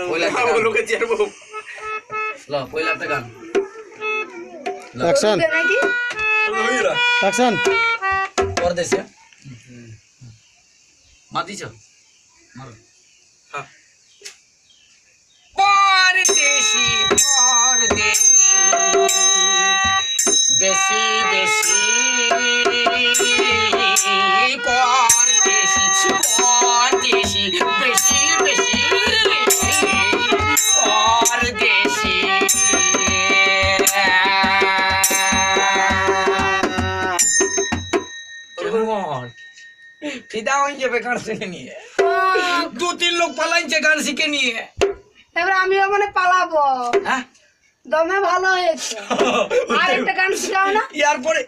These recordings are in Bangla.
লোকে চেরবো ল পয়লা একটা গান অ্যাকশন অ্যাকশন পরদেশে মাতিছ মারো হ্যাঁ পরদেশি পরদেশি বেশি বেশি পরদেশি পরদেশি বেশি বেশি পরদেশি फिदा हो যাবে গান শিখে নিয়ে দু তিন লোক পালাইছে গান শিখে নিয়ে এবার আমিও মানে পালাবো হ্যাঁ দমে ভালো হয়েছে আর একটা গান শিখাও না ইয়ার পরে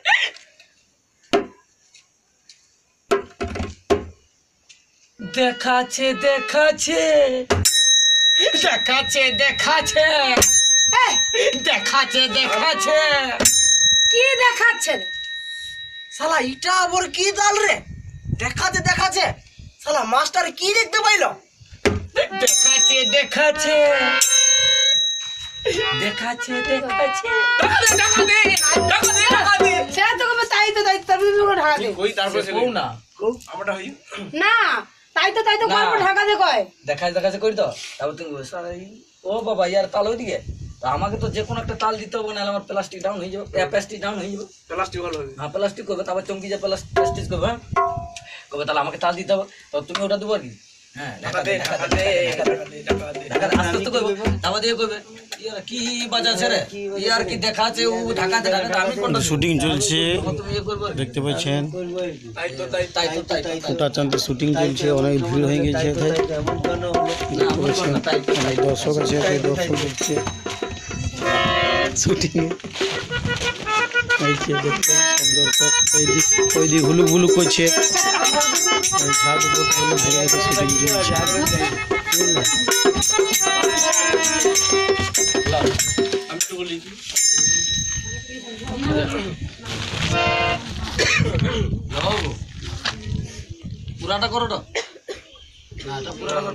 দেখাচ্ছে দেখাচ্ছে দেখাচ্ছে দেখাচ্ছে এই, দেখাচ্ছে দেখাচ্ছে কি দেখাচ্ছে রে? শালা এটা আবার কি দাল রে দেখাচ্ছে দেখাচ্ছে শালা মাস্টার কি দেখতে পাইলো দেখাচ্ছে দেখাচ্ছে দেখাচ্ছে দেখাচ্ছে সে তো কবে তাই তো তুমি ঢাকা দে কই তারপরে কও না আমারটা হই না তাই তো না। গল্প ঢাকা দে কয় দেখাচ্ছে দেখাচ্ছে করি তো তারপর তুমি বলছো, "আরে, ও বাবা ইয়ার তাল ওইদিকে তো আমাকে তো যে কোনো একটা তাল দিতে হবে নাহলে আমার প্লাস্টিক ডাউন হয়ে যাবে প্লাস্টিক ডাউন হয়ে যাবে প্লাস্টিক ভালো হবে হ্যাঁ প্লাস্টিক করবে তারপর চমকি যে প্লাস্টিক করবে হ্যাঁ করবে তাহলে আমাকে তাল দিতে হবে তো তুমি ওটা দেবো আর কি হ্যাঁ ঢাকা দে ঢাকা দে ঢাকা দে, আস্তে আস্তে করবে তারপর দিয়ে করবে ইয়ার কি বাজাচ্ছে রে ইয়ার কি দেখাচ্ছে ও ঢাকাতে ঢাকাতে আমি কোনটা শুটিং চলছে তুমি ইয়ে করবে দেখতে পাচ্ছেন তাই তো তাই তো ফুটা চাঁদের শুটিং চলছে অনেক ভিড় হয়ে গেছে এখানে দেখতে পাচ্ছেন অনেক দর্শক আছে সেই দর্শক দেখছে শুটিং এই যে দেখতে পাচ্ছেন দর্শক ওই দিক হুলুক হুলুক করছে ওই ছাদ উপর বলে ঘুরে গেছে শুটিং চলছে বুঝলেন? আমি তো বলি পুরাটা করো তো না এটা পুরাটা করো